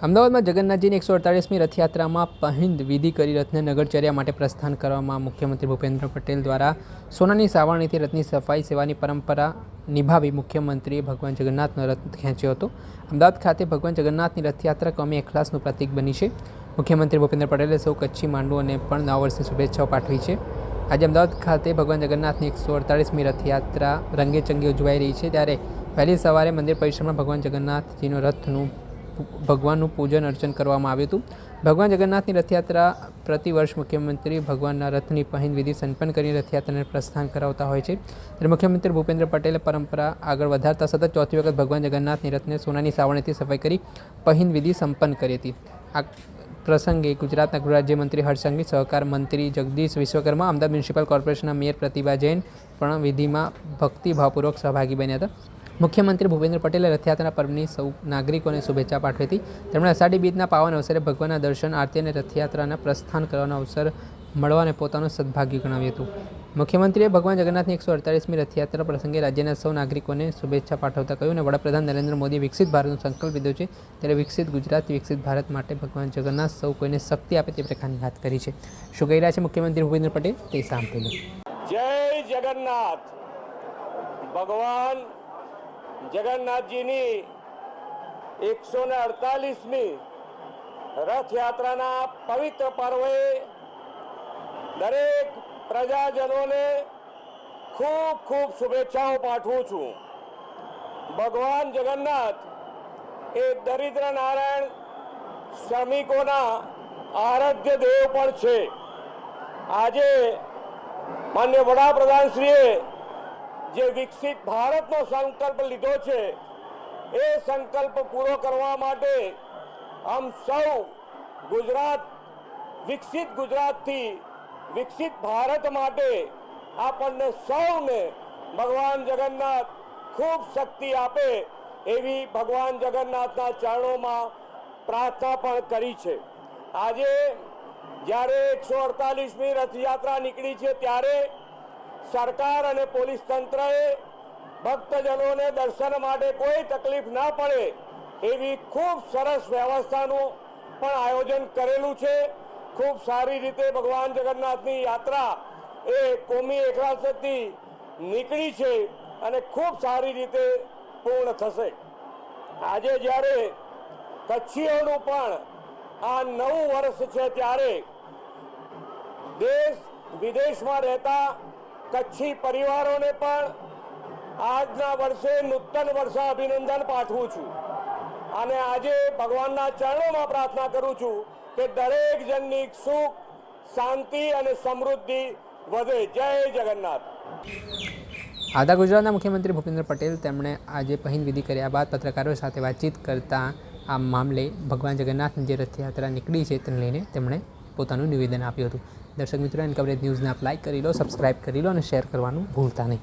અમદાવાદમાં જગન્નાથજીની 148મી રથયાત્રામાં પહિંદ વિધિ કરી રથને નગરચર્યા માટે પ્રસ્થાન કરવામાં મુખ્યમંત્રી ભૂપેન્દ્ર પટેલ દ્વારા સોનાની સાવરણીથી રથની સફાઈ સેવાની પરંપરા નિભાવી મુખ્યમંત્રીએ ભગવાન જગન્નાથનો રથ ખેંચ્યો હતો. અમદાવાદ ખાતે ભગવાન જગન્નાથની રથયાત્રા કોમી એખલાસનું પ્રતીક બની છે. મુખ્યમંત્રી ભૂપેન્દ્ર પટેલે સૌ કચ્છી માંડુઓને પણ નવા વર્ષની શુભેચ્છાઓ પાઠવી છે. આજે અમદાવાદ ખાતે ભગવાન જગન્નાથની 148મી રથયાત્રા રંગેચંગે ઉજવાઈ રહી છે. ત્યારે વહેલી સવારે મંદિર પરિસરમાં ભગવાન જગન્નાથજીનો રથનું ભગવાનનું પૂજન અર્ચન કરવામાં આવ્યું હતું. ભગવાન જગન્નાથની રથયાત્રા પ્રતિવર્ષ મુખ્યમંત્રી ભગવાનના રથની પહિંદ વિધિ સંપન્ન કરીને રથયાત્રાને પ્રસ્થાન કરાવતા હોય છે. ત્યારે મુખ્યમંત્રી ભૂપેન્દ્ર પટેલે પરંપરા આગળ વધારતા સતત ચોથી વખત ભગવાન જગન્નાથની રથને સોનાની સાવરણીથી સફાઈ કરી પહિંદ વિધિ સંપન્ન કરી હતી. આ પ્રસંગે ગુજરાતના ગૃહ રાજ્યમંત્રી હર્ષ સંઘવી, સહકાર મંત્રી જગદીશ વિશ્વકર્મા, અમદાવાદ મ્યુનિસિપલ કોર્પોરેશનના મેયર પ્રતિભા જૈન પણ વિધિમાં ભક્તિભાવપૂર્વક સહભાગી બન્યા હતા. મુખ્યમંત્રી ભૂપેન્દ્ર પટેલે રથયાત્રા પર્વની સૌ નાગરિકોને શુભેચ્છા પાઠવી હતી. તેમણે અષાઢી બીજના પાવન અવસરે ભગવાનના દર્શન, આરતી અને રથયાત્રાના પ્રસ્થાન કરવાનો અવસર મળવાને પોતાનું સદભાગ્ય ગણાવ્યું હતું. મુખ્યમંત્રીએ ભગવાન જગન્નાથની 148મી રથયાત્રા પ્રસંગે રાજ્યના સૌ નાગરિકોને શુભેચ્છા પાઠવતા કહ્યું અને વડાપ્રધાન નરેન્દ્ર મોદીએ વિકસિત ભારતનો સંકલ્પ લીધો છે. ત્યારે વિકસિત ગુજરાત, વિકસિત ભારત માટે ભગવાન જગન્નાથ સૌ કોઈને શક્તિ આપે તે પ્રકારની વાત કરી છે. શું કહી રહ્યા છે મુખ્યમંત્રી ભૂપેન્દ્ર પટેલ તે સાંભળ્યું. જય જગન્નાથ. ભગવાન જગન્નાથજીની 148મી રથયાત્રાના પવિત્ર પર્વે દરેક પ્રજાજનોને ખૂબ ખૂબ શુભેચ્છાઓ પાઠવું છું. ભગવાન જગન્નાથ એ દરિદ્ર નારાયણ શ્રમિકોના આરાધ્ય દેવ પણ છે. આજે માનનીય વડાપ્રધાનશ્રીએ જે વિકસિત ભારતનો સંકલ્પ લીધો છે એ સંકલ્પ પૂરો કરવા માટે આમ સૌ વિકસિત ગુજરાતથી વિકસિત ભારત માટે આપણને સૌને ભગવાન જગન્નાથ ખૂબ શક્તિ આપે એવી ભગવાન જગન્નાથના ચરણોમાં પ્રાર્થના પણ કરી છે. આજે જ્યારે 148મી રથયાત્રા નીકળી છે ત્યારે સરકાર અને પોલીસ તંત્રએ ભક્તજનોને દર્શન માટે કોઈ તકલીફ ના પડે એવી ખૂબ સરસ વ્યવસ્થાનું પણ આયોજન કરેલું છે. ખૂબ સારી રીતે ભગવાન જગન્નાથની યાત્રા એ કોમી એખલાસથી નીકળી છે અને ખૂબ સારી રીતે પૂર્ણ થશે. આજે જ્યારે કચ્છીઓનું પણ આ નવું વર્ષ છે ત્યારે દેશ વિદેશમાં રહેતા કચ્છી પરિવારોને પણ આજના વર્ષે નૂતન વર્ષ અભિનંદન પાઠવું છું અને આજે ભગવાનના ચરણોમાં પ્રાર્થના કરું છું કે દરેક જણની સુખ, શાંતિ અને સમૃદ્ધિ વધે. જય જગન્નાથ. આદા ગુજરાતના મુખ્યમંત્રી ભૂપેન્દ્ર પટેલ તેમણે આજે પહિંદ વિધિ કર્યા બાદ પત્રકારો સાથે વાતચીત કરતા આ મામલે ભગવાન જગન્નાથની જે રથયાત્રા નીકળી છે તેને લઈને તેમણે પોતાનું નિવેદન આપ્યું હતું. દર્શક મિત્રો, એન કવરેજ ન્યૂઝને આપ લાઇક કરી લો, સબસ્ક્રાઇબ કરી લો અને શેર કરવાનું ભૂલતા નહીં.